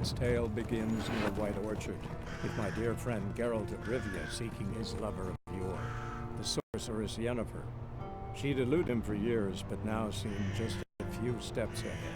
its tale begins in the White Orchard, with my dear friend Geralt of Rivia seeking his lover of yore, the sorceress Yennefer. She'd elude him for years, but now seemed just a few steps ahead.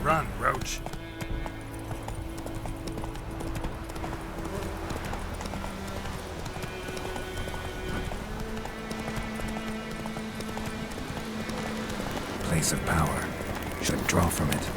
Run, Roach. Place of power. Should draw from it.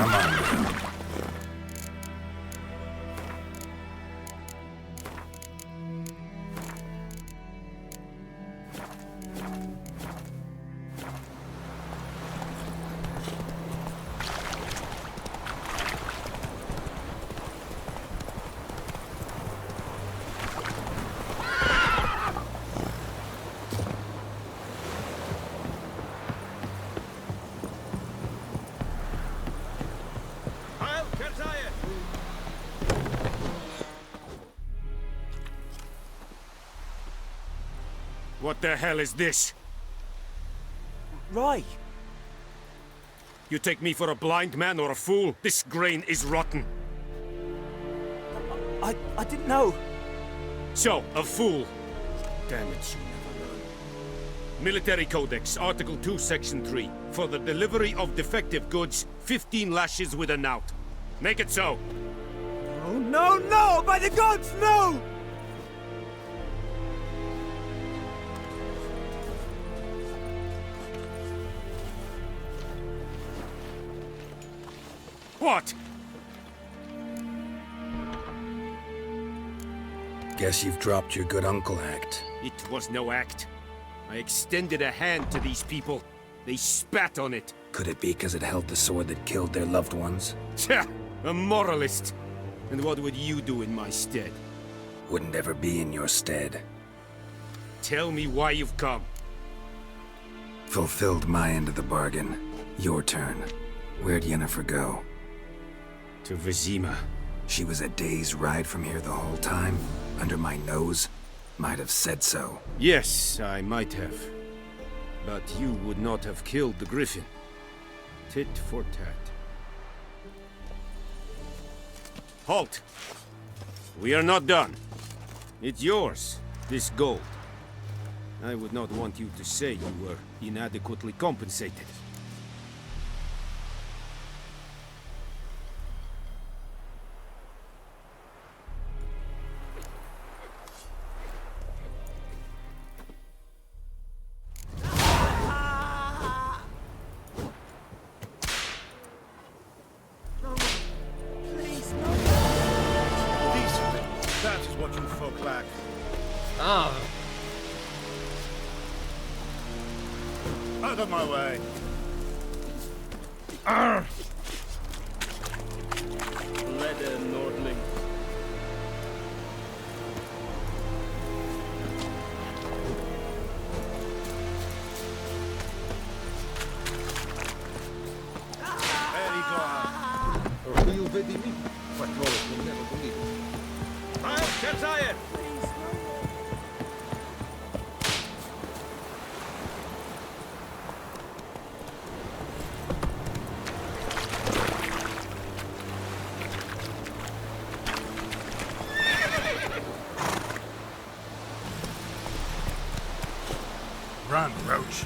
Come on, girl. What the hell is this? Right. You take me for a blind man or a fool? This grain is rotten. I didn't know. So, a fool. Damn it, you never learn. Military Codex, Article 2, Section 3. For the delivery of defective goods, 15 lashes with a knout. Make it so. Oh, no, no! By the gods, no! What? Guess you've dropped your good uncle act. It was no act. I extended a hand to these people. They spat on it. Could it be because it held the sword that killed their loved ones? Tja, a moralist. And what would you do in my stead? Wouldn't ever be in your stead. Tell me why you've come. Fulfilled my end of the bargain. Your turn. Where'd Yennefer go? To Vizima. She was a day's ride from here the whole time? Under my nose? Might have said so. Yes, I might have. But you would not have killed the griffin. Tit for tat. Halt! We are not done. It's yours. This gold. I would not want you to say you were inadequately compensated. That is what you folk lack. Ah, Out of my way. leather Nordling. Very glad. Rio vedi mi? Quattro ore, non devo condividere. Kerzayer! Run, Roach.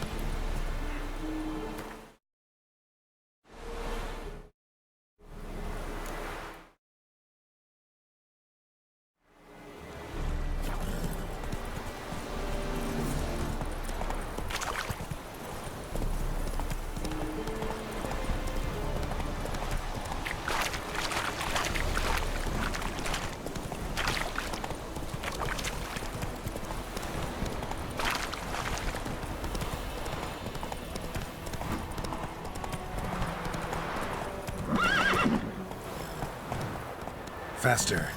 Faster.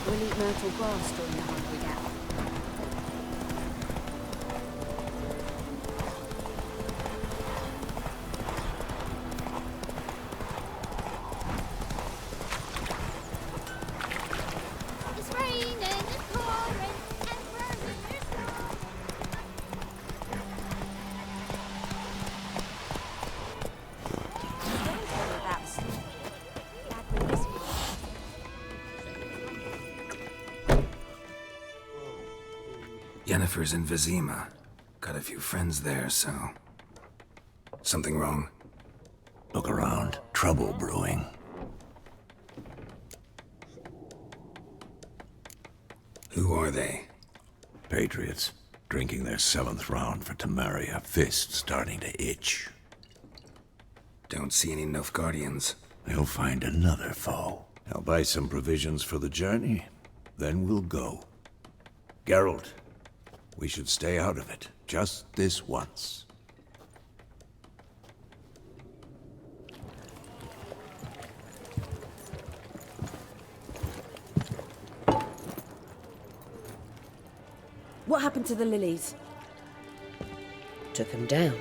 We'll eat myrtle grass during the hungry gap. It's raining, it's pouring, and burning your soul. Don't tell me about sleep. Back when this was Yennefer's in Vizima. Got a few friends there, so... Something wrong? Look around. Trouble brewing. Who are they? Patriots. Drinking their 7th round for Temeria. Fist starting to itch. Don't see any Nilfgaardians. They'll find another foe. I'll buy some provisions for the journey. Then we'll go. Geralt, we should stay out of it. Just this once. What happened to the lilies? Took him down.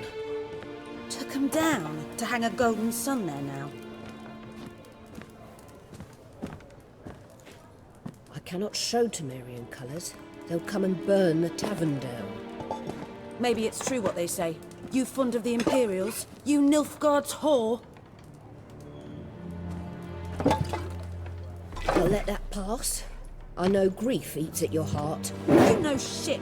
Took them down to hang a golden sun there now. I cannot show Temerian colours. They'll come and burn the tavern down. Maybe it's true what they say. You fond of the Imperials? You Nilfgaard's whore? I'll let that pass. I know grief eats at your heart. You know shit.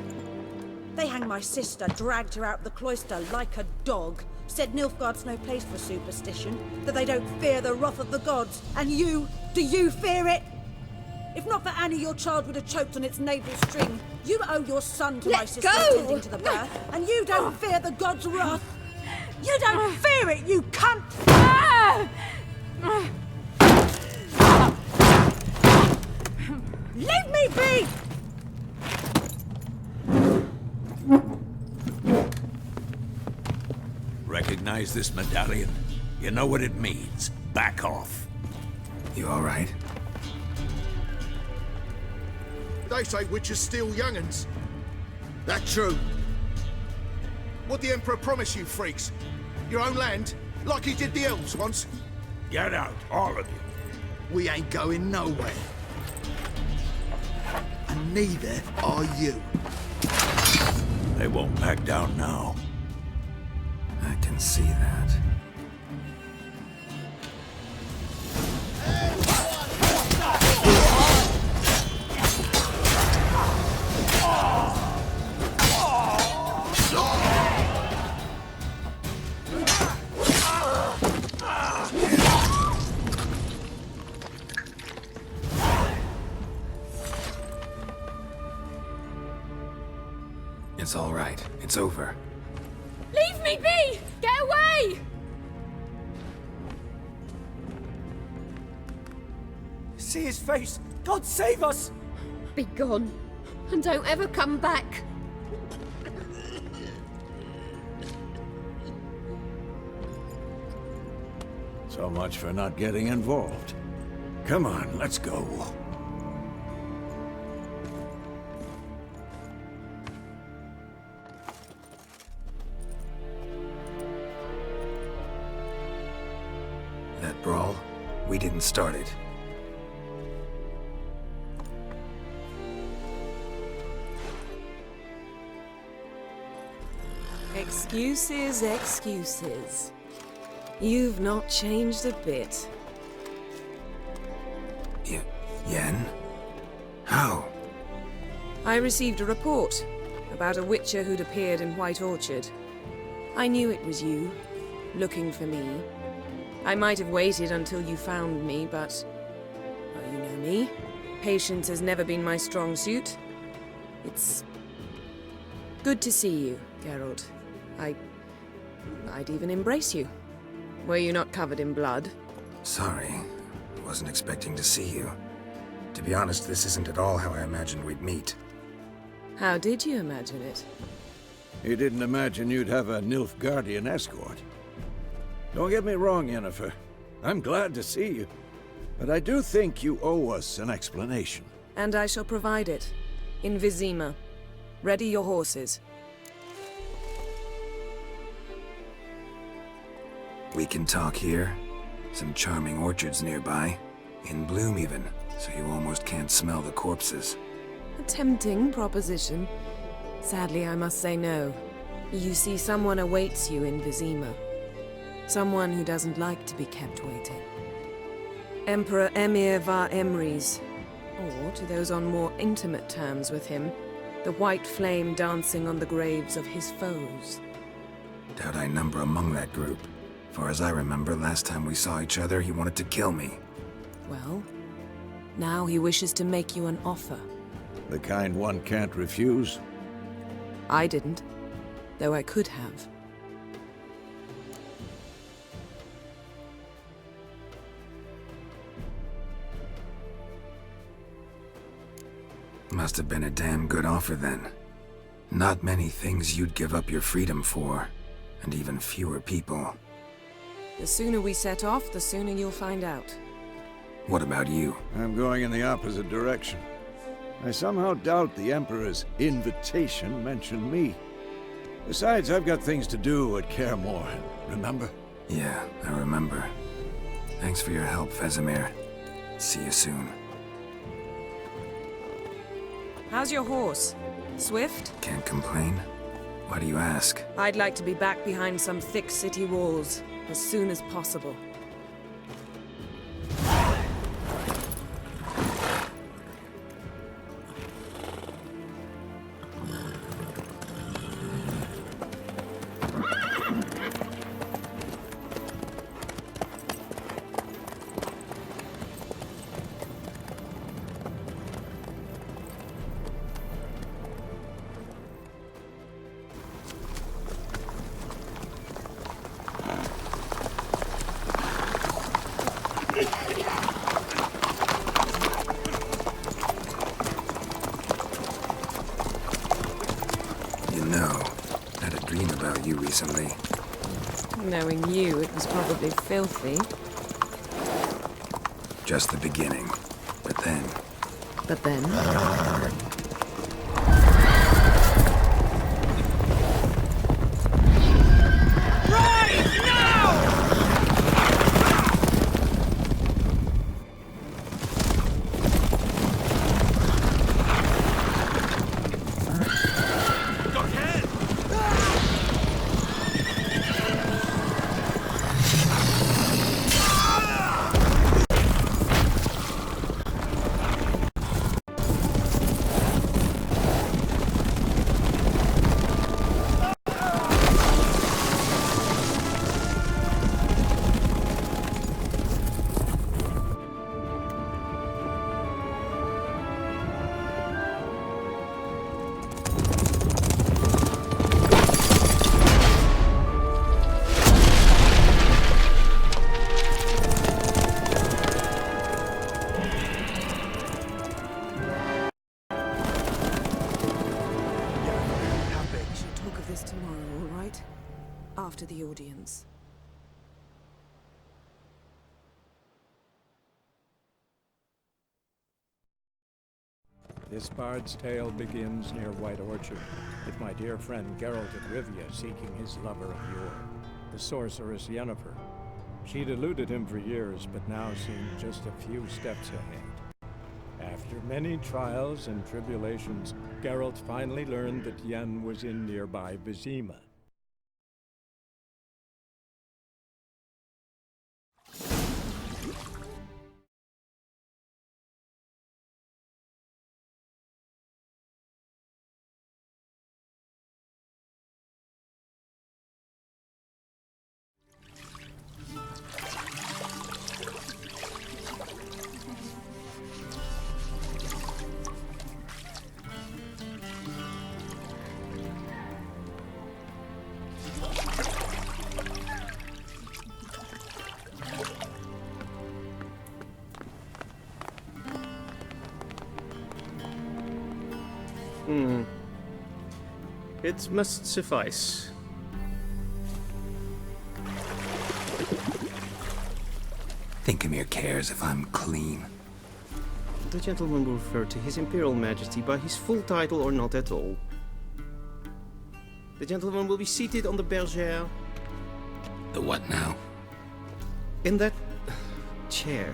They hanged my sister, dragged her out the cloister like a dog. Said Nilfgaard's no place for superstition, that they don't fear the wrath of the gods. And you, do you fear it? If not for Annie, your child would have choked on its navel string. You owe your son to my sister tending to the birth, and you don't fear the gods' wrath. You don't fear it, you cunt! Leave me be! Recognize this medallion? You know what it means. Back off. You all right? They say witches steal young'uns. That true? What the Emperor promise you, freaks? Your own land? Like he did the elves once. Get out, all of you. We ain't going nowhere. And neither are you. They won't back down now. I can see that. It's all right. It's over. Leave me be! Get away! See his face! God save us! Be gone. And don't ever come back. So much for not getting involved. Come on, let's go. That brawl, we didn't start it. Excuses, excuses. You've not changed a bit. Yen? How? I received a report about a witcher who'd appeared in White Orchard. I knew it was you, looking for me. I might have waited until you found me, but... well, you know me. Patience has never been my strong suit. It's... good to see you, Geralt. I'd even embrace you. Were you not covered in blood? Sorry. Wasn't expecting to see you. To be honest, this isn't at all how I imagined we'd meet. How did you imagine it? You didn't imagine you'd have a Nilfgaardian escort. Don't get me wrong, Yennefer. I'm glad to see you. But I do think you owe us an explanation. And I shall provide it. In Vizima. Ready your horses. We can talk here. Some charming orchards nearby. In bloom even, so you almost can't smell the corpses. A tempting proposition. Sadly, I must say no. You see, someone awaits you in Vizima. Someone who doesn't like to be kept waiting. Emperor Emir var Emrys. Or, to those on more intimate terms with him, the white flame dancing on the graves of his foes. Doubt I number among that group. Far as I remember, last time we saw each other, he wanted to kill me. Well, now he wishes to make you an offer. The kind one can't refuse. I didn't, though I could have. Must have been a damn good offer then. Not many things you'd give up your freedom for, and even fewer people. The sooner we set off, the sooner you'll find out. What about you? I'm going in the opposite direction. I somehow doubt the Emperor's invitation mentioned me. Besides, I've got things to do at Kaer Morhen, remember? Yeah, I remember. Thanks for your help, Vesemir. See you soon. How's your horse? Swift? Can't complain. Why do you ask? I'd like to be back behind some thick city walls as soon as possible. Recently. Knowing you, it was probably filthy. Just the beginning. But then... But then? Rise now! after the audience. This bard's tale begins near White Orchard, with my dear friend Geralt of Rivia seeking his lover of yore, the sorceress Yennefer. She'd eluded him for years, but now seemed just a few steps ahead. After many trials and tribulations, Geralt finally learned that Yen was in nearby Vizima. It must suffice. Think Emir cares if I'm clean? The gentleman will refer to His Imperial Majesty by his full title or not at all. The gentleman will be seated on the bergère. The what now? In that chair.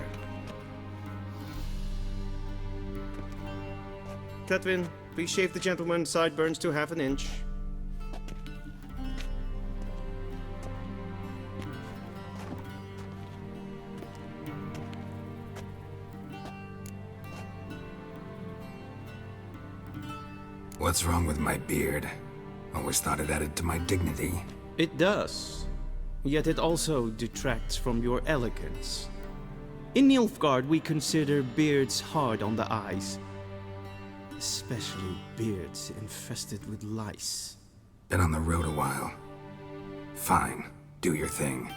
Catwin, please shave the gentleman's sideburns to ½ an inch. What's wrong with my beard? Always thought it added to my dignity. It does. Yet it also detracts from your elegance. In Nilfgaard, we consider beards hard on the eyes. Especially beards infested with lice. Been on the road a while. Fine, do your thing.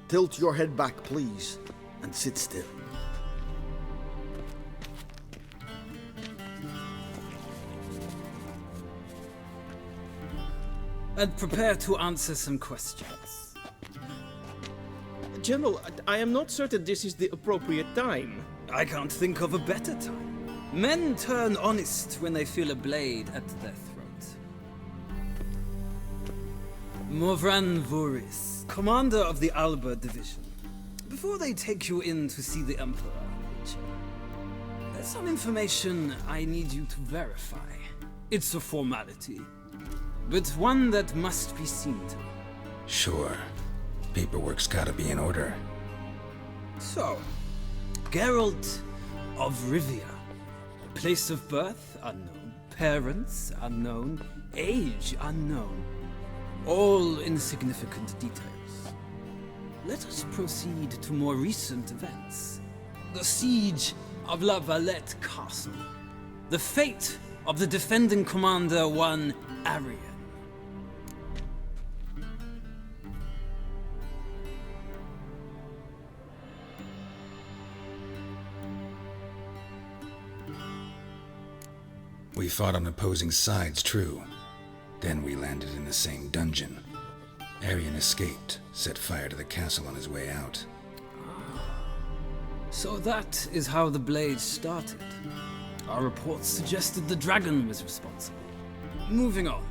Tilt your head back, please, and sit still. And prepare to answer some questions. General, I am not certain this is the appropriate time. I can't think of a better time. Men turn honest when they feel a blade at their throat. Morvran Voris, commander of the Alba Division. Before they take you in to see the Emperor, there's some information I need you to verify. It's a formality, but one that must be seen to. Sure. Paperwork's gotta be in order. So, Geralt of Rivia. Place of birth unknown, parents unknown, age unknown. All insignificant details. Let us proceed to more recent events. The siege of La Valette Castle. The fate of the defending commander, one Arian. We fought on opposing sides, true. Then we landed in the same dungeon. Arian escaped, set fire to the castle on his way out. So that is how the blade started. Our reports suggested the dragon was responsible. Moving on.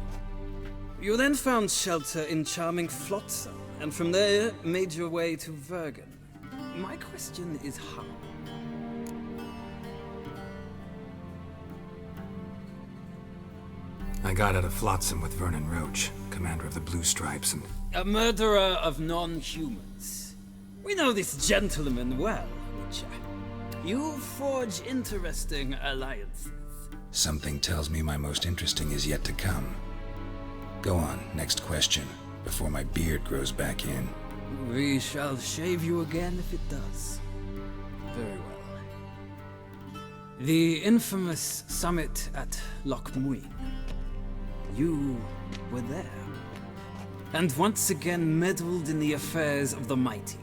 You then found shelter in charming Flotsam, and from there made your way to Vergen. My question is how? I got out of Flotsam with Vernon Roach, commander of the Blue Stripes, and... A murderer of non-humans. We know this gentleman well, Witcher. You forge interesting alliances. Something tells me my most interesting is yet to come. Go on, next question, before my beard grows back in. We shall shave you again if it does. Very well. The infamous summit at Loch Muin. You were there. And once again meddled in the affairs of the mighty.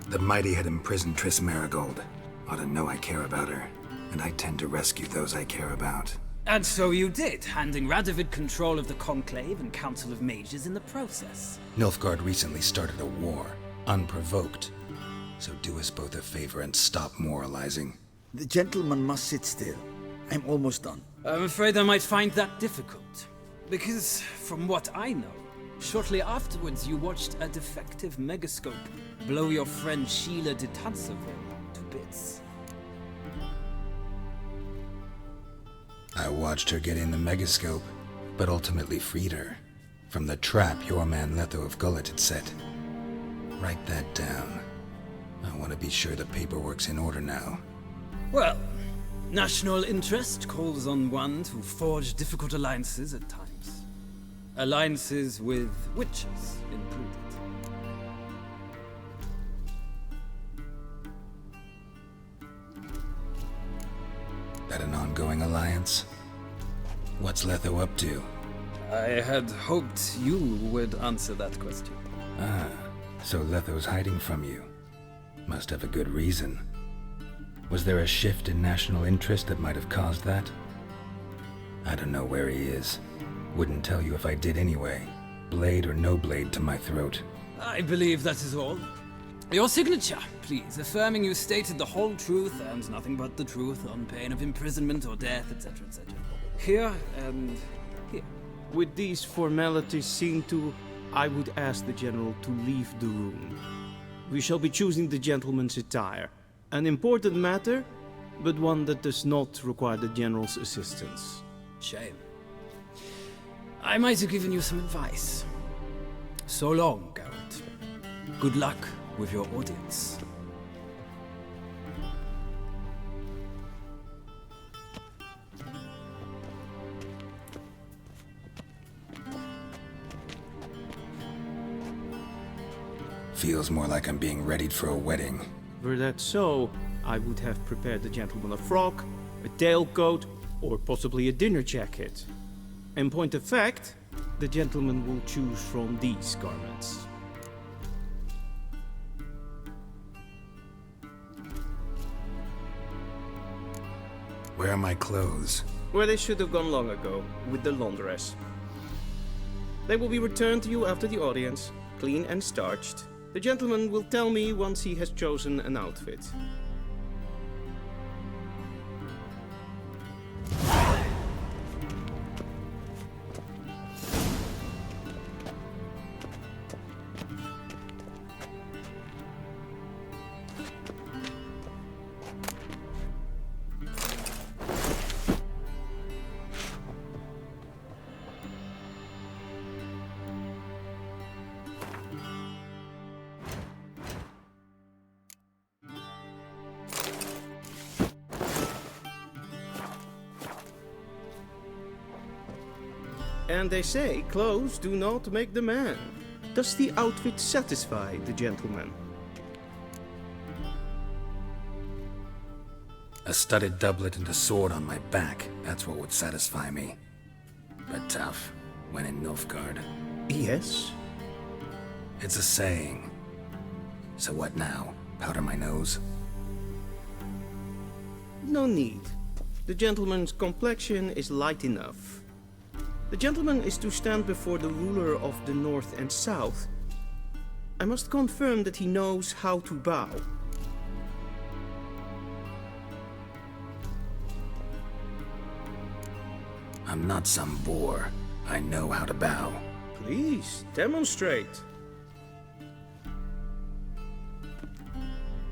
The mighty had imprisoned Triss Marigold. Ought to know I care about her, and I tend to rescue those I care about. And so you did, handing Radovid control of the Conclave and Council of Mages in the process. Nilfgaard recently started a war, unprovoked. So do us both a favor and stop moralizing. The gentleman must sit still. I'm almost done. I'm afraid I might find that difficult. Because, from what I know, shortly afterwards you watched a defective megascope blow your friend Sheila de Tanserville to bits. I watched her get in the megascope, but ultimately freed her from the trap your man Letho of Gullet had set. Write that down. I want to be sure the paperwork's in order now. Well, national interest calls on one to forge difficult alliances at times. Alliances with witches included. That an ongoing alliance? What's Letho up to? I had hoped you would answer that question. Ah, so Letho's hiding from you. Must have a good reason. Was there a shift in national interest that might have caused that? I don't know where he is. Wouldn't tell you if I did anyway. Blade or no blade to my throat. I believe that is all. Your signature, please, affirming you stated the whole truth and nothing but the truth on pain of imprisonment or death, etc., etc. Here and here. With these formalities seen to, I would ask the General to leave the room. We shall be choosing the gentleman's attire. An important matter, but one that does not require the General's assistance. Shame. I might have given you some advice. So long, Geralt. Good luck with your audience. Feels more like I'm being readied for a wedding. Were that so, I would have prepared the gentleman a frock, a tailcoat, or possibly a dinner jacket. In point of fact, the gentleman will choose from these garments. Where are my clothes? Where they should have gone long ago, with the laundress. They will be returned to you after the audience, clean and starched. The gentleman will tell me once he has chosen an outfit. And they say clothes do not make the man. Does the outfit satisfy the gentleman? A studded doublet and a sword on my back, that's what would satisfy me. But tough, when in Nilfgaard. Yes. It's a saying. So what now? Powder my nose? No need. The gentleman's complexion is light enough. The gentleman is to stand before the ruler of the North and South. I must confirm that he knows how to bow. I'm not some boor. I know how to bow. Please, demonstrate.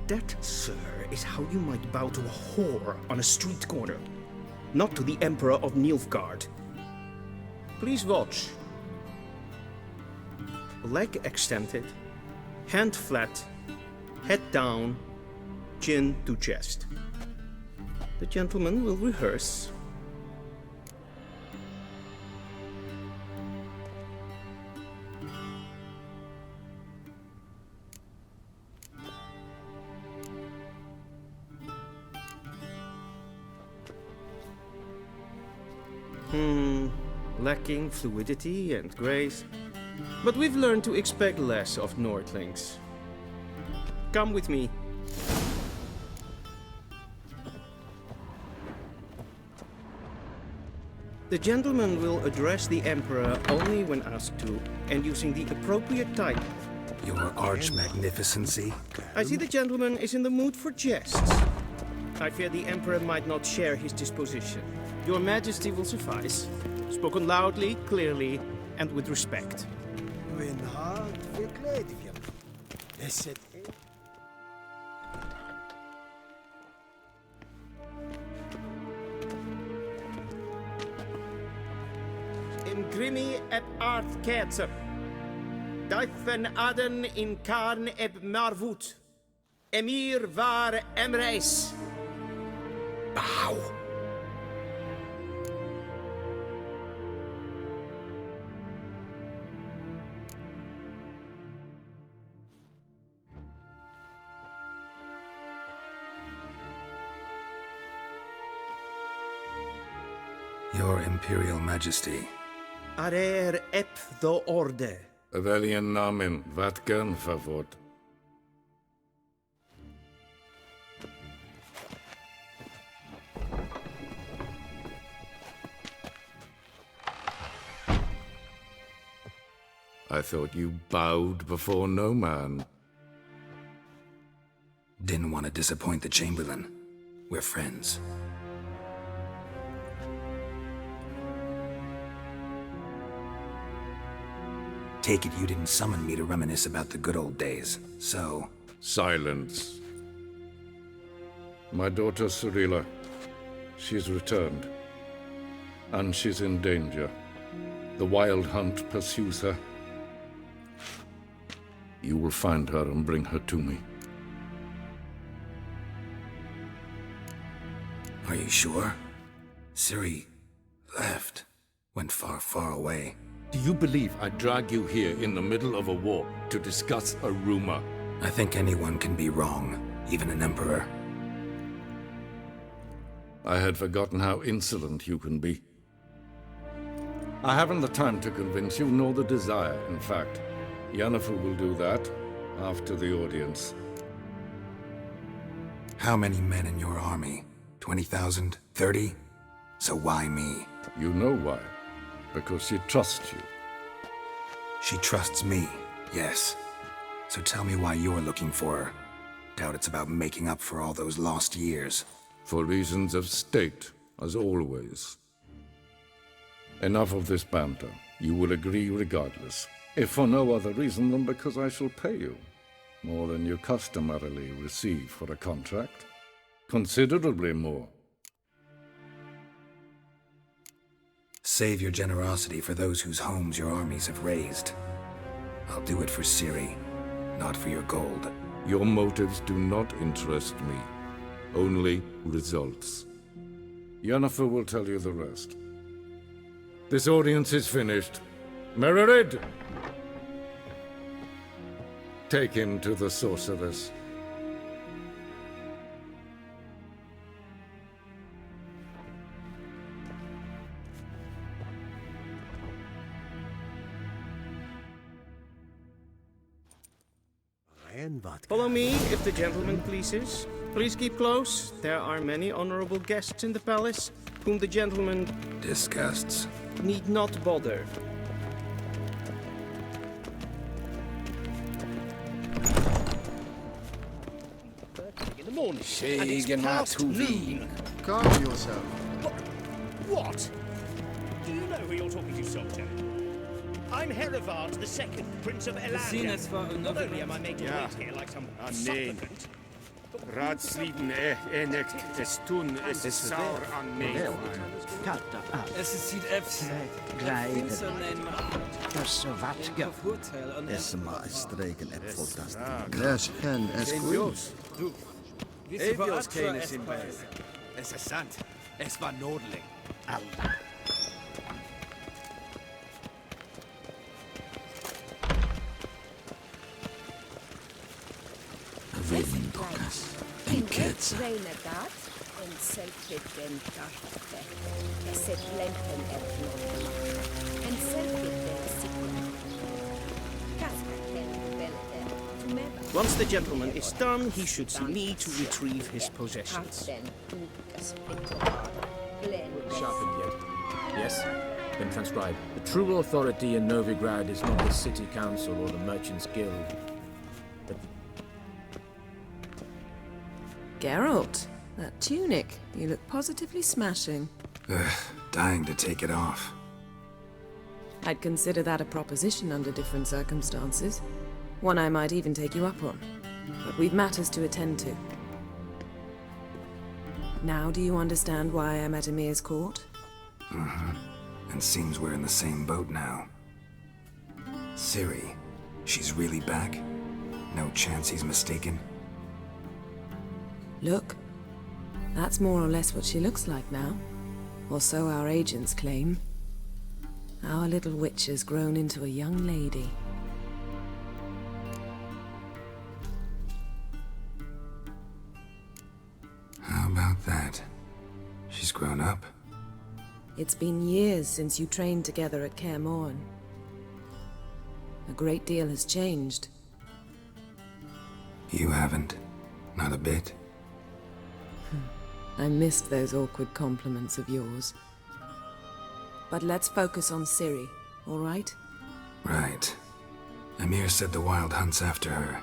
That, sir, is how you might bow to a whore on a street corner, not to the Emperor of Nilfgaard. Please watch. Leg extended, hand flat, head down, chin to chest. The gentleman will rehearse. Lacking fluidity and grace. But we've learned to expect less of Nordlings. Come with me. The gentleman will address the Emperor only when asked to, and using the appropriate title. Your Arch-Magnificency? I see the gentleman is in the mood for jests. I fear the Emperor might not share his disposition. Your Majesty will suffice. Spoken loudly, clearly, and with respect. In grimi et art ketzer. Duifen aden in karn eb marvoet. Emir var emreis. Bow. Your Imperial Majesty. Arer ep the orde. Weljen namen, wat gern favort. I thought you bowed before no man. Didn't want to disappoint the Chamberlain. We're friends. Take it you didn't summon me to reminisce about the good old days, so... Silence. My daughter Cyrilla, she's returned. And she's in danger. The wild hunt pursues her. You will find her and bring her to me. Are you sure? Ciri left. Went far, far away. Do you believe I drag you here in the middle of a war to discuss a rumor? I think anyone can be wrong, even an emperor. I had forgotten how insolent you can be. I haven't the time to convince you, nor the desire, in fact. Yennefer will do that after the audience. How many men in your army? 20,000? 30? So why me? You know why. Because she trusts you. She trusts me, yes. So tell me why you're looking for her. Doubt it's about making up for all those lost years. For reasons of state, as always. Enough of this banter. You will agree regardless. If for no other reason than because I shall pay you. More than you customarily receive for a contract. Considerably more. Save your generosity for those whose homes your armies have razed. I'll do it for Ciri, not for your gold. Your motives do not interest me. Only results. Yennefer will tell you the rest. This audience is finished. Mererid! Take him to the sorceress. Follow me, if the gentleman pleases. Please keep close. There are many honorable guests in the palace, whom the gentleman... disgusts. ...need not bother. In the morning. And it's past noon. Calm yourself. What? Do you know who you're talking to, soldier? I'm Herivard II, Prince of Elandia. Not only am I made to wait here like some supplicant... Raadsliden enekt es tun es saur an me. Es ziet even Grijden. Dat is zo wat ge. Es maar streken en fantastisch. There's hen as queens. Evios kenes in mij. Es is sant. Es war nodeling. Allah. Windokkas en ketsen. En selvbedent kaffe. Eset lempen erknoppen. En selvbedent sikon. Kaskaken velte. Once the gentleman is done, he should see me to retrieve his possessions. Sharpened yet? Yes? Then transcribe. The true authority in Novigrad is not the city council or the merchants' guild, but Geralt, that tunic. You look positively smashing. Ugh, dying to take it off. I'd consider that a proposition under different circumstances. One I might even take you up on. But we've matters to attend to. Now do you understand why I'm at Emir's court? Mm-hmm. And seems we're in the same boat now. Ciri, she's really back? No chance he's mistaken? Look, that's more or less what she looks like now. Or so our agents claim. Our little witch has grown into a young lady. How about that? She's grown up? It's been years since you trained together at Kaer Morhen. A great deal has changed. You haven't? Not a bit? I missed those awkward compliments of yours. But let's focus on Ciri, all right? Right. Emir said the Wild hunt's after her.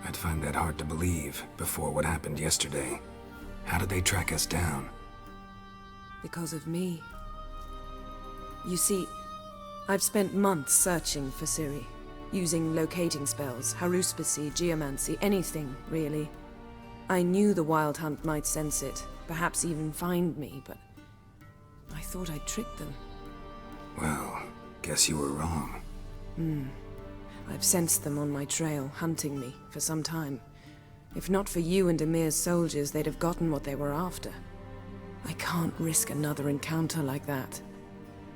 I'd find that hard to believe before what happened yesterday. How did they track us down? Because of me. You see, I've spent months searching for Ciri, using locating spells, haruspicy, geomancy, anything, really. I knew the Wild Hunt might sense it, perhaps even find me, but I thought I'd tricked them. Well, guess you were wrong. I've sensed them on my trail, hunting me, for some time. If not for you and Emir's soldiers, they'd have gotten what they were after. I can't risk another encounter like that.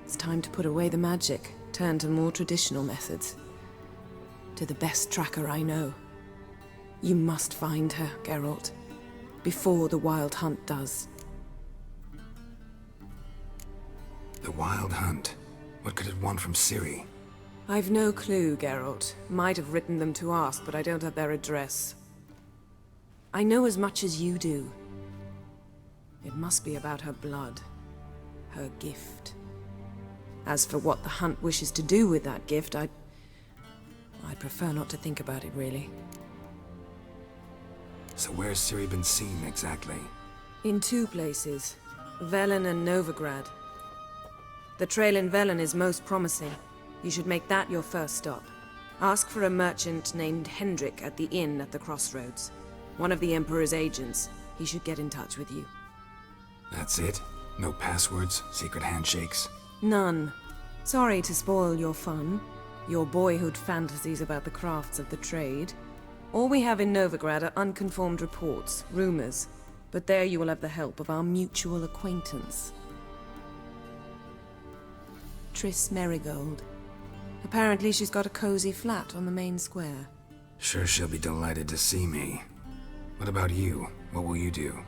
It's time to put away the magic, turn to more traditional methods. To the best tracker I know. You must find her, Geralt. Before the Wild Hunt does. The Wild Hunt? What could it want from Ciri? I've no clue, Geralt. Might have written them to ask, but I don't have their address. I know as much as you do. It must be about her blood. Her gift. As for what the Hunt wishes to do with that gift, I'd prefer not to think about it, really. So where's Ciri been seen, exactly? In two places. Velen and Novigrad. The trail in Velen is most promising. You should make that your first stop. Ask for a merchant named Hendrik at the inn at the crossroads. One of the Emperor's agents. He should get in touch with you. That's it? No passwords? Secret handshakes? None. Sorry to spoil your fun. Your boyhood fantasies about the crafts of the trade. All we have in Novigrad are unconfirmed reports, rumors. But there you will have the help of our mutual acquaintance. Triss Merigold. Apparently she's got a cozy flat on the main square. Sure she'll be delighted to see me. What about you? What will you do?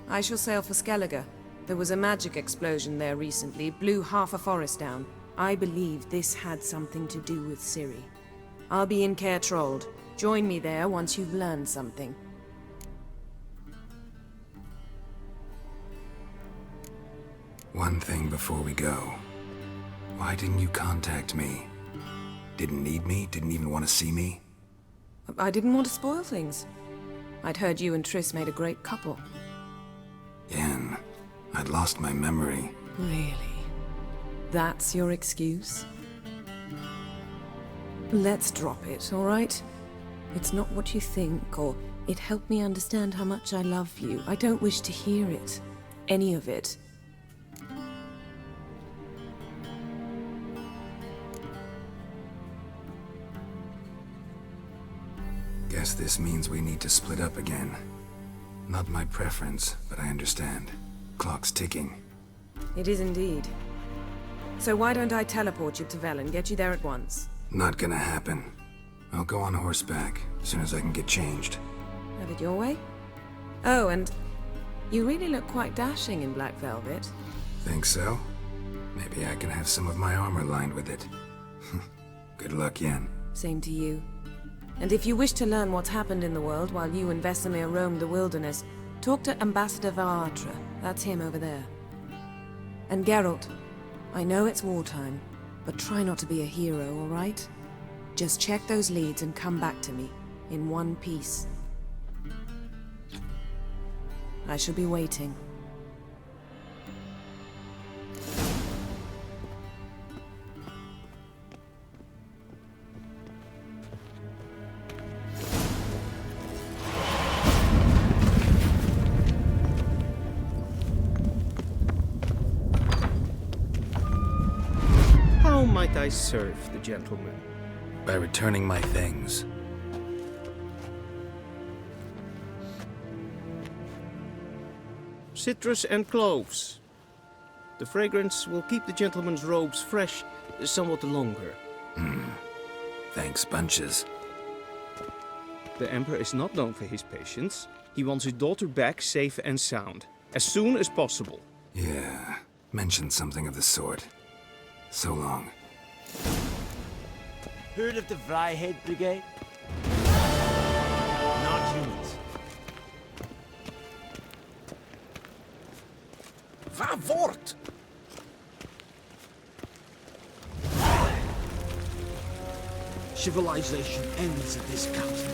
I shall sail for Skellige. There was a magic explosion there recently, blew half a forest down. I believe this had something to do with Ciri. I'll be in Caer Trold. Join me there once you've learned something. One thing before we go. Why didn't you contact me? Didn't need me? Didn't even want to see me? I didn't want to spoil things. I'd heard you and Triss made a great couple. Yen, I'd lost my memory. Really? That's your excuse? Let's drop it, all right? It's not what you think, or it helped me understand how much I love you. I don't wish to hear it. Any of it. Guess this means we need to split up again. Not my preference, but I understand. Clock's ticking. It is indeed. So why don't I teleport you to Velen, get you there at once? Not gonna happen. I'll go on horseback, as soon as I can get changed. Have it your way? Oh, and you really look quite dashing in black velvet. Think so? Maybe I can have some of my armor lined with it. Good luck, Yen. Same to you. And if you wish to learn what's happened in the world while you and Vesemir roamed the wilderness, Talk to Ambassador Varatra. That's him over there. And Geralt, I know it's wartime, but try not to be a hero, all right? Just check those leads and come back to me, in one piece. I shall be waiting. How might I serve the gentleman? By returning my things. Citrus and cloves. The fragrance will keep the gentleman's robes fresh somewhat longer. Thanks, bunches. The Emperor is not known for his patience. He wants his daughter back safe and sound, as soon as possible. Yeah, mentioned something of the sort. So long. Heard of the Vryhead Brigade? Not humans. Vavort! Civilization ends at this council.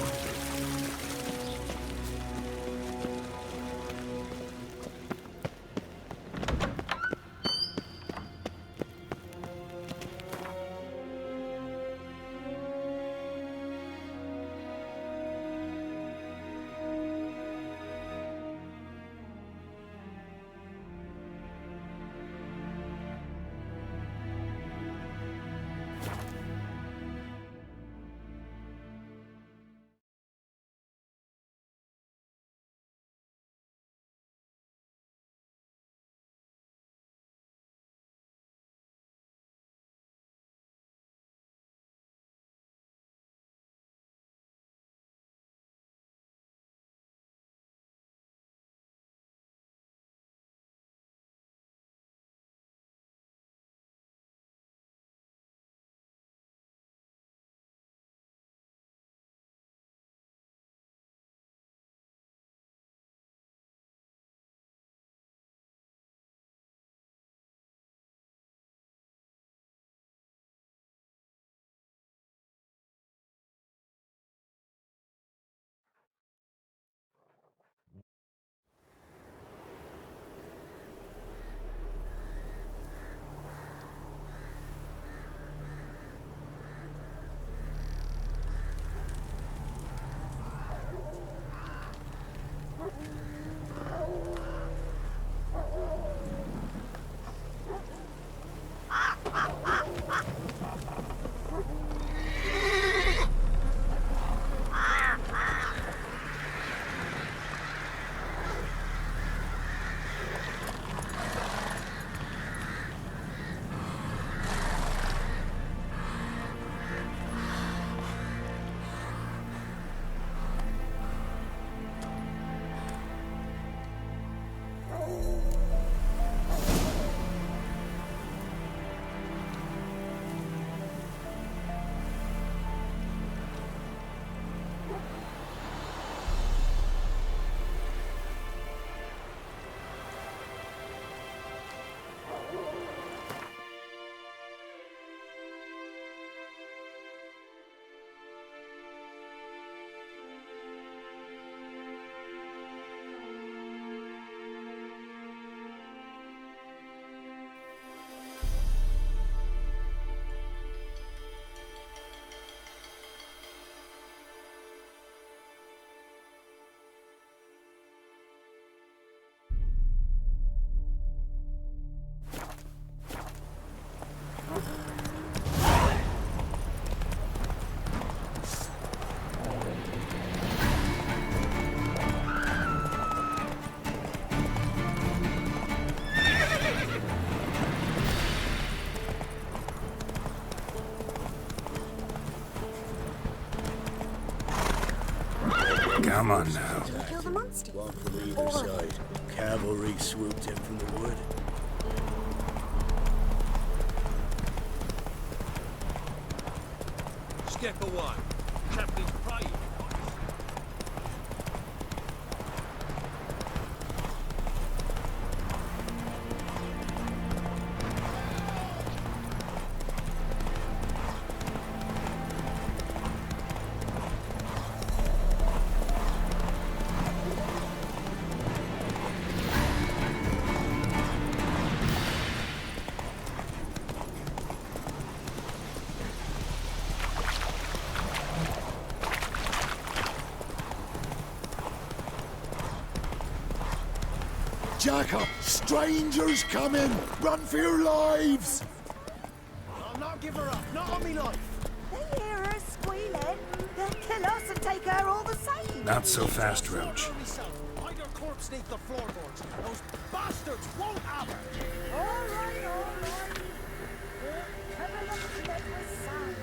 Come on now. Kill the monster. One from either side. Cavalry swooped in from the wood. Step away. Captain's praying. Jack up! Strangers coming! Run for your lives! I'll not give her up, not on me life. They hear her squealing. They'll kill us and take her all the same. Not so fast, Roach. Hide her corpse beneath the floorboards. Those bastards won't have her. All right, all right. We'll cover them to bed with sand.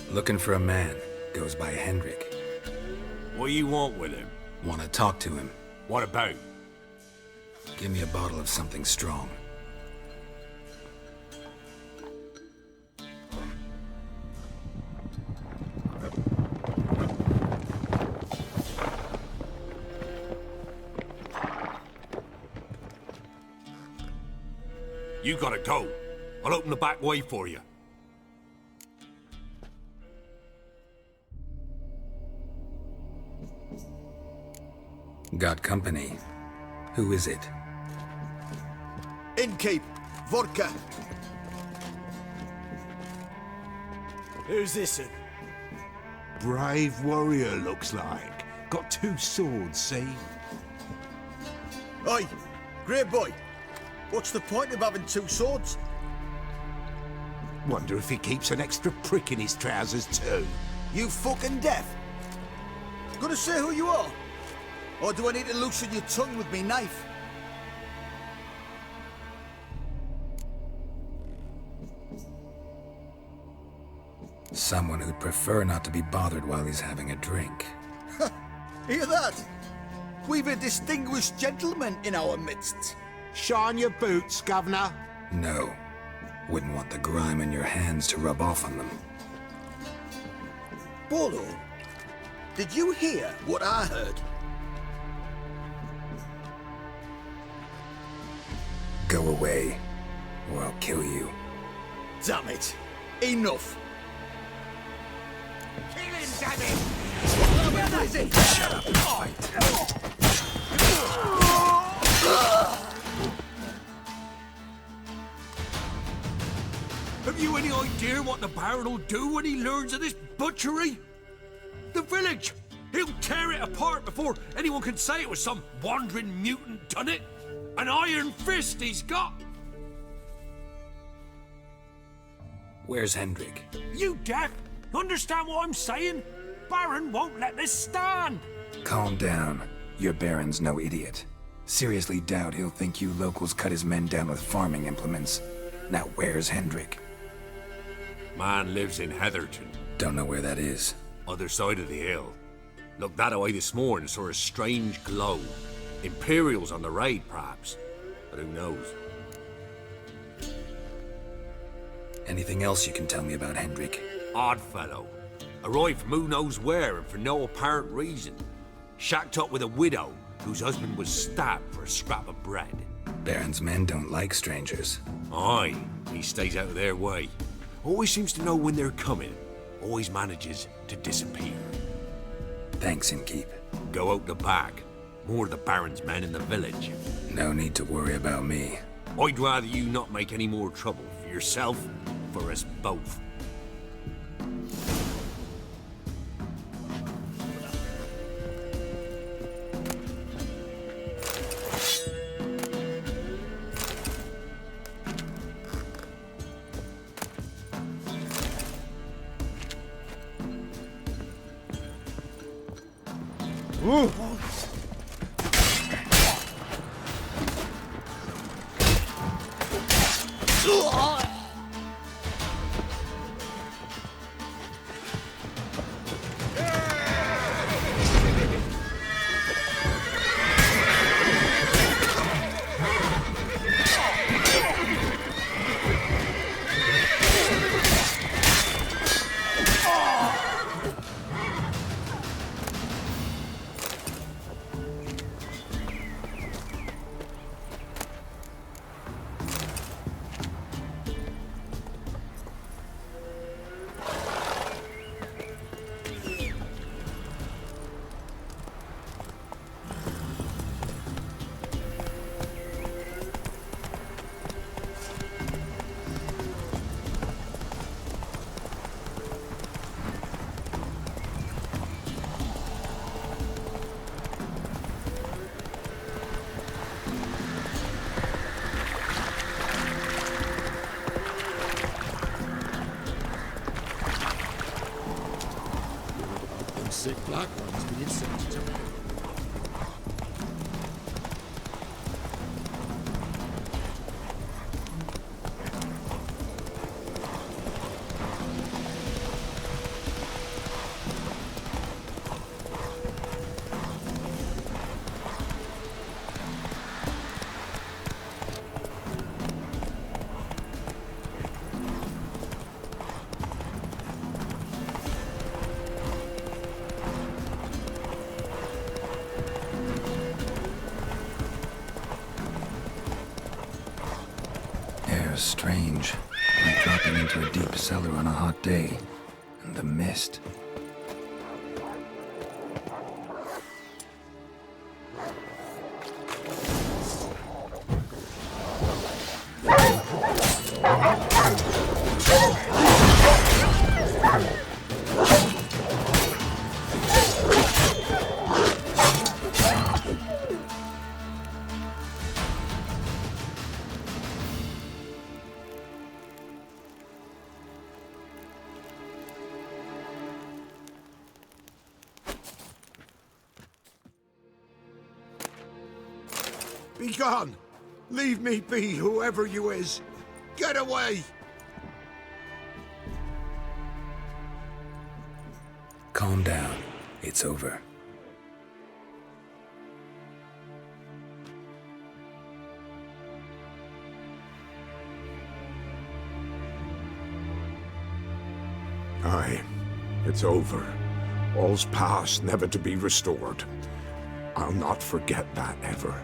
Looking for a man. Goes by Hendrik. What do you want with him? Want to talk to him. What about? Give me a bottle of something strong. You gotta go. I'll open the back way for you. Got company. Who is it? Innkeep, vodka. Who's this in? Brave warrior, looks like. Got 2 swords, see? Oi, grey boy. What's the point of having 2 swords? Wonder if he keeps an extra prick in his trousers too. You fucking deaf? Gonna say who you are? Or do I need to loosen your tongue with me knife? Someone who'd prefer not to be bothered while he's having a drink. Hear that? We've a distinguished gentleman in our midst. Shine your boots, Governor. No. Wouldn't want the grime in your hands to rub off on them. Bolo, did you hear what I heard? Go away, or I'll kill you. Damn it. Enough. Kill him, damn it! Where is he? Shut up and fight. Have you any idea what the Baron will do when he learns of this butchery? The village! He'll tear it apart before anyone can say it was some wandering mutant done it. An iron fist he's got! Where's Hendrik? You deaf? Understand what I'm saying? Baron won't let this stand! Calm down. Your Baron's no idiot. Seriously doubt he'll think you locals cut his men down with farming implements. Now where's Hendrik? Man lives in Heatherton. Don't know where that is. Other side of the hill. Looked that away this morning, saw a strange glow. Imperials on the raid, perhaps. But who knows? Anything else you can tell me about Hendrik? Odd fellow. Arrived from who knows where and for no apparent reason. Shacked up with a widow whose husband was stabbed for a scrap of bread. Baron's men don't like strangers. Aye, he stays out of their way. Always seems to know when they're coming. Always manages to disappear. Thanks, Innkeep. Go out the back. More of the Baron's men in the village. No need to worry about me. I'd rather you not make any more trouble for yourself, for us both. Ooh. sick black ones being sent to me. Strange, like dropping into a deep cellar on a hot day. And the mist. Be gone! Leave me be, whoever you is! Get away! Calm down. It's over. Aye, it's over. All's past, never to be restored. I'll not forget that ever.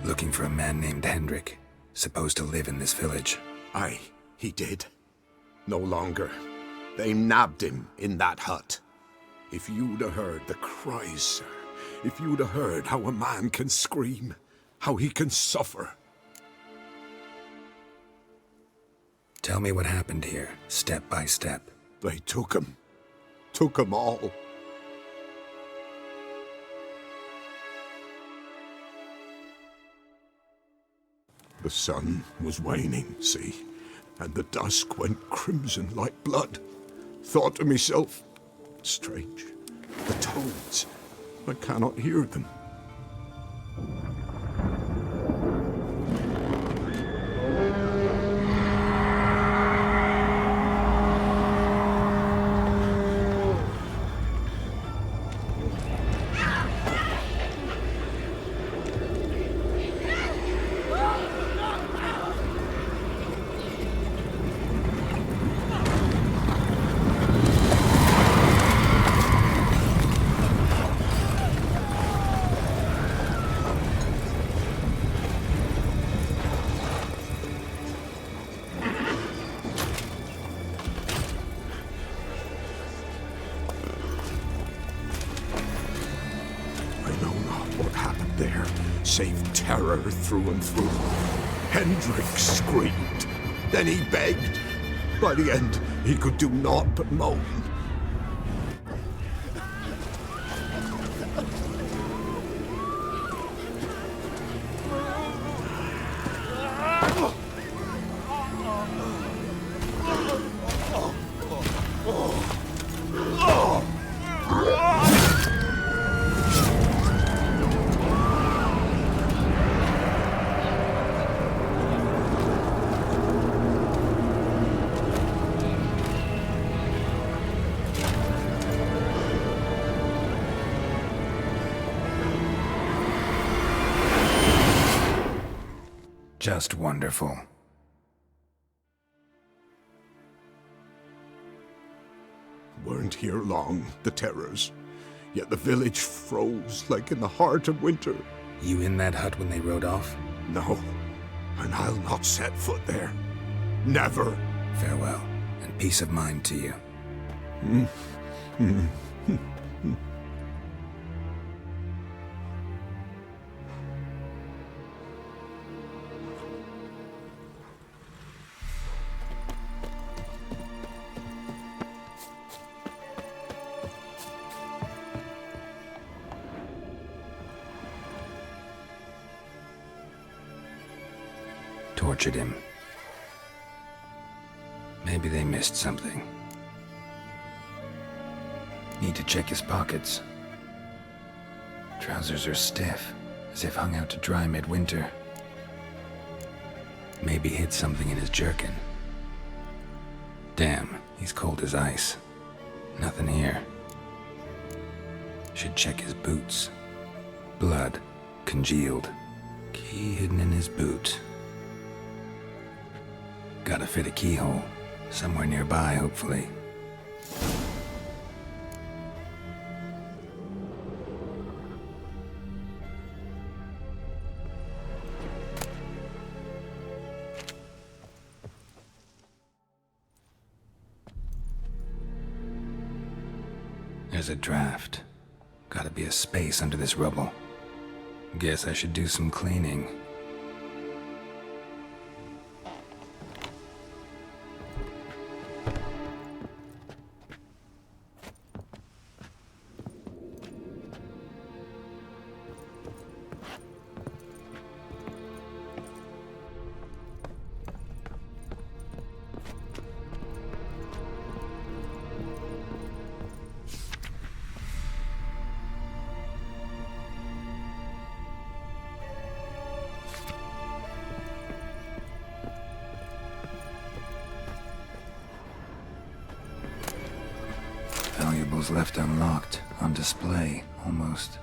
Looking for a man named Hendrik, supposed to live in this village. Aye, he did. No longer. They nabbed him in that hut. If you'd have heard the cries, sir, if you'd have heard how a man can scream, how he can suffer. Tell me what happened here, step by step. They took him. Took him all. The sun was waning, see, and the dusk went crimson like blood. Thought to myself, strange, the toads, I cannot hear them. Save terror through and through. Hendrik screamed. Then he begged. By the end, he could do naught but moan. Just wonderful. Weren't here long, the terrors. Yet the village froze like in the heart of winter. You in that hut when they rode off? No, and I'll not set foot there. Never. Farewell, and peace of mind to you. Tortured him. Maybe they missed something. Need to check his pockets. Trousers are stiff, as if hung out to dry midwinter. Maybe hid something in his jerkin. Damn, he's cold as ice. Nothing here. Should check his boots. Blood, congealed. Key hidden in his boot. Gotta fit a keyhole. Somewhere nearby, hopefully. There's a draft. Gotta be a space under this rubble. Guess I should do some cleaning. Valuables left unlocked, on display, almost.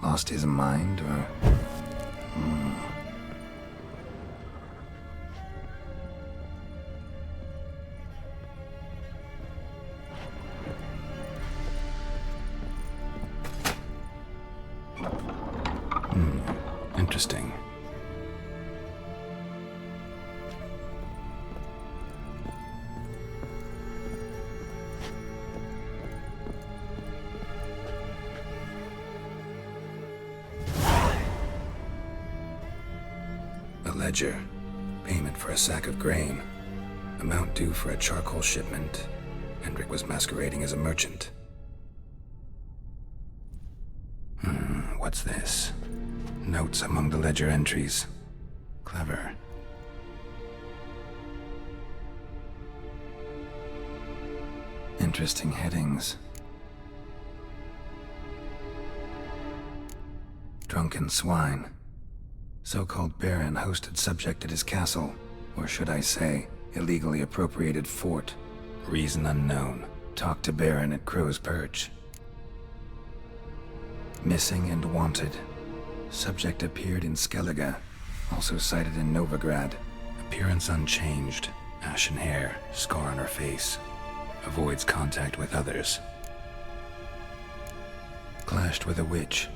Lost his mind, or... Interesting. A ledger. Payment for a sack of grain. Amount due for a charcoal shipment. Hendrik was masquerading as a merchant. What's this? Notes among the ledger entries. Clever. Interesting headings. Drunken swine. So-called Baron hosted subject at his castle, or should I say, illegally appropriated fort. Reason unknown. Talked to Baron at Crow's Perch. Missing and wanted. Subject appeared in Skellige, also sighted in Novigrad. Appearance unchanged. Ashen hair, scar on her face. Avoids contact with others. Clashed with a witch.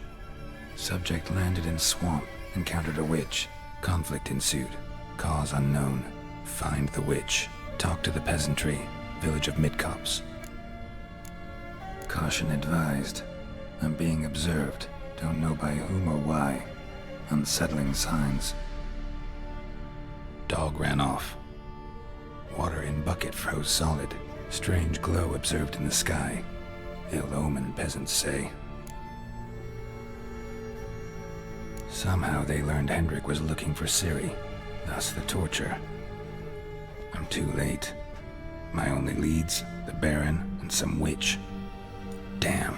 Subject landed in swamp, encountered a witch. Conflict ensued. Cause unknown. Find the witch. Talk to the peasantry. Village of Midcopse. Caution advised. I'm being observed. Don't know by whom or why. Unsettling signs. Dog ran off. Water in bucket froze solid. Strange glow observed in the sky. Ill omen, peasants say. Somehow they learned Hendrik was looking for Ciri, thus the torture. I'm too late. My only leads, the Baron and some witch. Damn.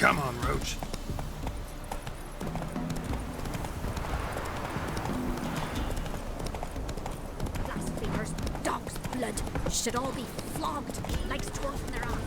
Come on, Roach. Blasphemers, dog's blood, should all be flogged, legs torn from their asses.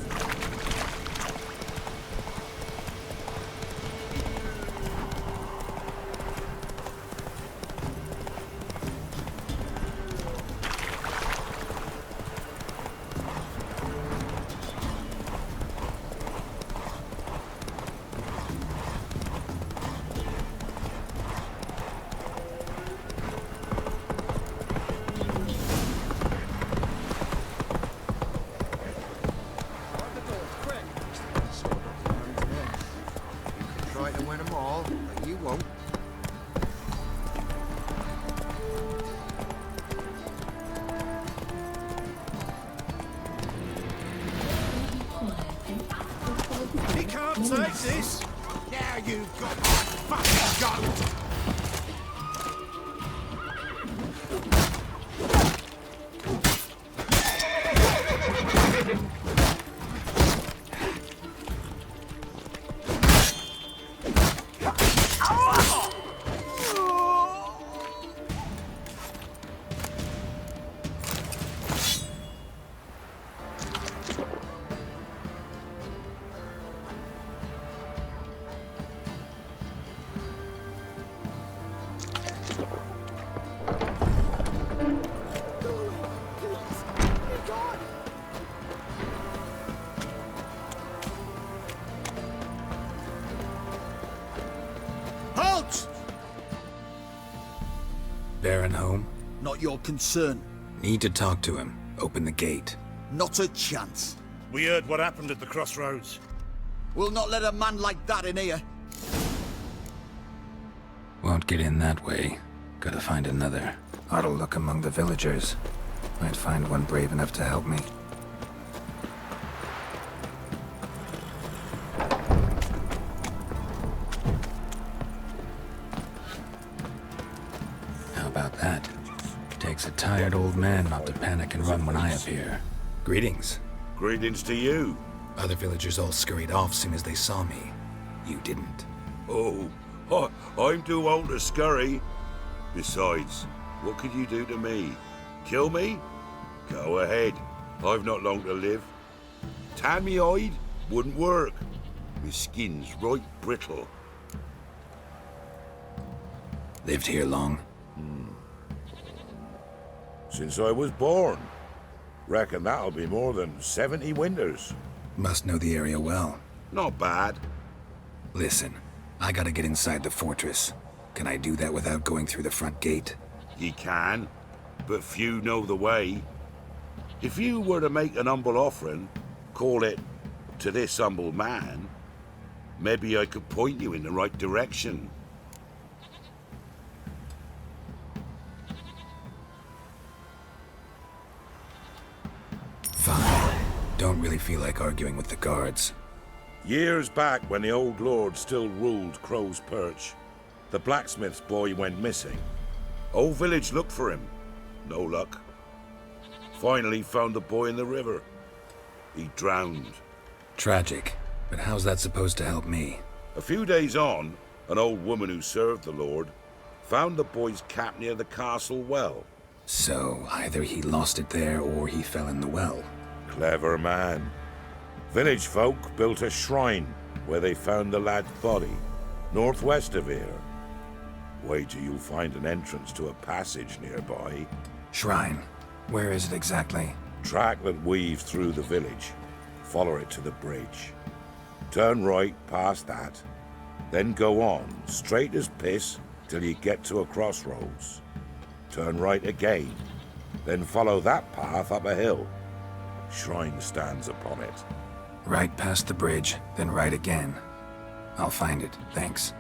Try to win them all, but you won't. He can't take this! Now you've got my fucking goat! Halt! Baron home? Not your concern. Need to talk to him. Open the gate. Not a chance. We heard what happened at the crossroads. We'll not let a man like that in here. Won't get in that way. Gotta find another. Ought to look among the villagers. Might find one brave enough to help me. How about that? Takes a tired old man not to panic and run when I appear. Greetings. Greetings to you. Other villagers all scurried off soon as they saw me. You didn't. Oh, I'm too old to scurry. Besides, what could you do to me? Kill me? Go ahead. I've not long to live. Tan me hide? Wouldn't work. My skin's right brittle. Lived here long? Since I was born. Reckon that'll be more than 70 winters. Must know the area well. Not bad. Listen, I gotta get inside the fortress. Can I do that without going through the front gate? Ye can, but few know the way. If you were to make an humble offering, call it, to this humble man, maybe I could point you in the right direction. Fine. Don't really feel like arguing with the guards. Years back, when the old lord still ruled Crow's Perch, the blacksmith's boy went missing. Whole village looked for him. No luck. Finally found the boy in the river. He drowned. Tragic. But how's that supposed to help me? A few days on, an old woman who served the lord found the boy's cap near the castle well. So, either he lost it there or he fell in the well. Clever man. Village folk built a shrine where they found the lad's body, northwest of here. Wait till you find an entrance to a passage nearby. Shrine? Where is it exactly? Track that weaves through the village. Follow it to the bridge. Turn right past that. Then go on, straight as piss, till you get to a crossroads. Turn right again. Then follow that path up a hill. Shrine stands upon it. Right past the bridge, then right again. I'll find it, thanks.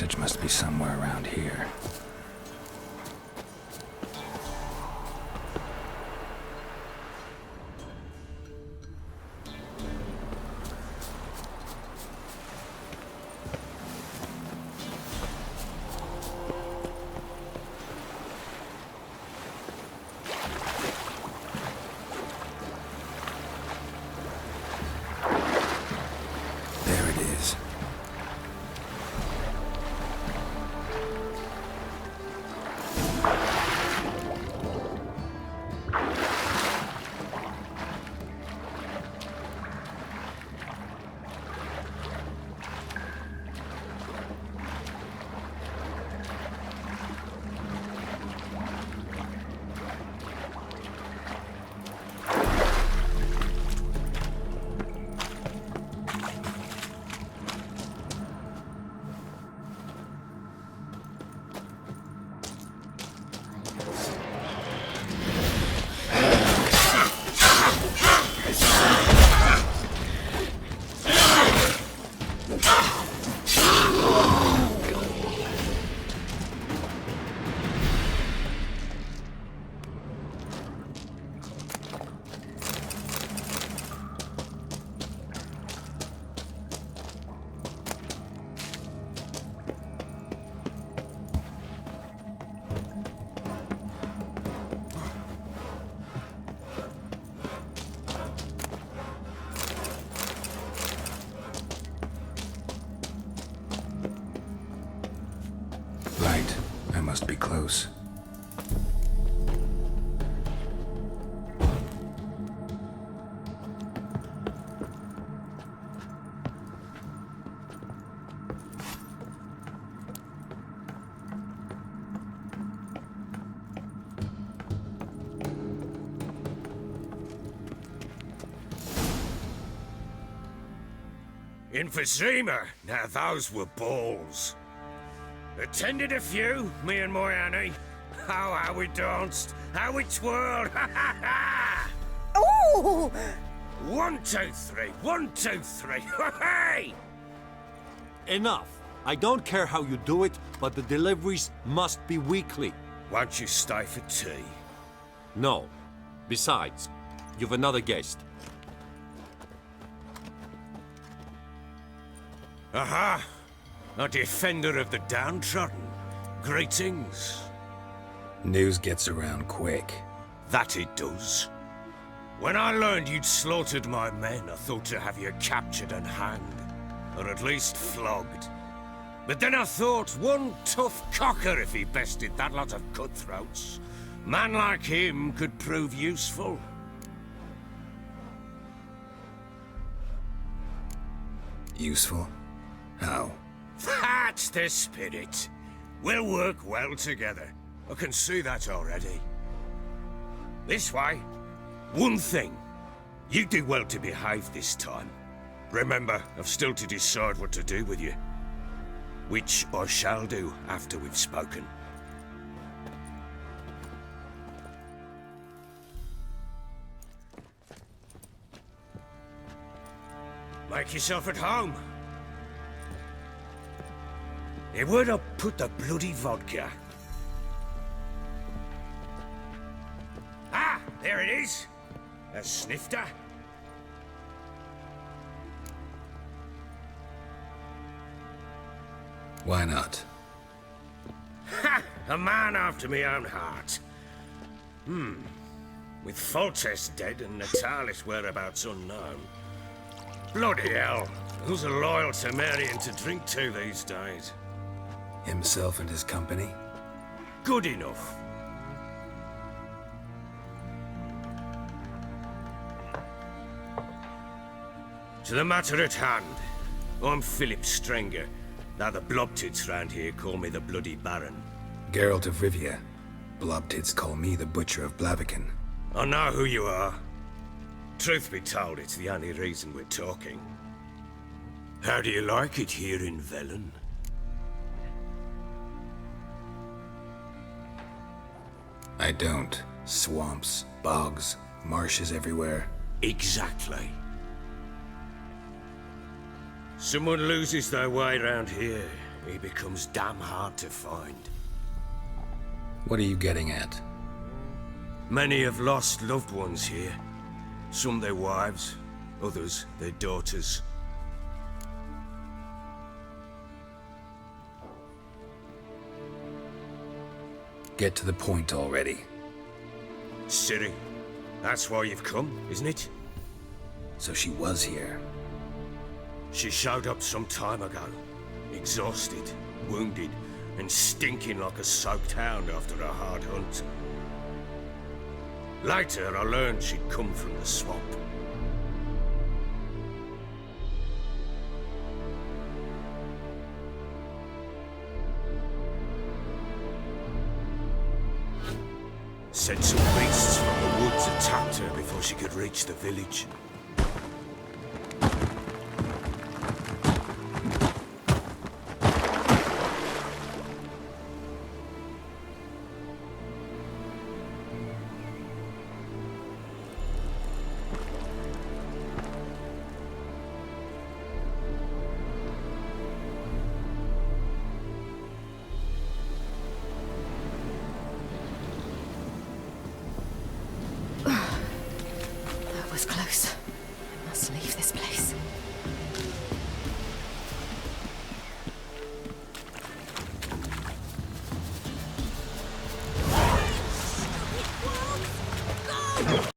passage must be somewhere around here. Right. I must be close. Emphysema! Now those were balls. Attended a few, me and my Annie. Oh, how we danced, how we twirled, ha ha ha! Oh! 1, 2, 3, 1, 2, 3, hey! Enough. I don't care how you do it, but the deliveries must be weekly. Won't you stay for tea? No. Besides, you've another guest. Aha! A defender of the downtrodden. Greetings. News gets around quick. That it does. When I learned you'd slaughtered my men, I thought to have you captured and hanged. Or at least flogged. But then I thought, one tough cocker if he bested that lot of cutthroats. Man like him could prove useful. Useful? How? That's the spirit. We'll work well together. I can see that already. This way. One thing. You do well to behave this time. Remember, I've still to decide what to do with you. Which I shall do after we've spoken. Make yourself at home. Hey, where'd I put the bloody vodka? Ah, there it is. A snifter. Why not? Ha! A man after my own heart. With Foltest dead and Natalis whereabouts unknown. Bloody hell. Who's a loyal Temerian to drink to these days? Himself and his company? Good enough. To the matter at hand. I'm Philip Strenger. Now the Blobtits round here call me the Bloody Baron. Geralt of Rivia. Blobtits call me the Butcher of Blaviken. I know who you are. Truth be told, it's the only reason we're talking. How do you like it here in Velen? I don't. Swamps, bogs, marshes everywhere. Exactly. Someone loses their way around here. he becomes damn hard to find. What are you getting at? Many have lost loved ones here. Some their wives, others their daughters. Get to the point already. Ciri, that's why you've come, isn't it? So she was here. She showed up some time ago. Exhausted, wounded, and stinking like a soaked hound after a hard hunt. Later, I learned she'd come from the swamp. Said some beasts from the woods attacked her before she could reach the village. That was close.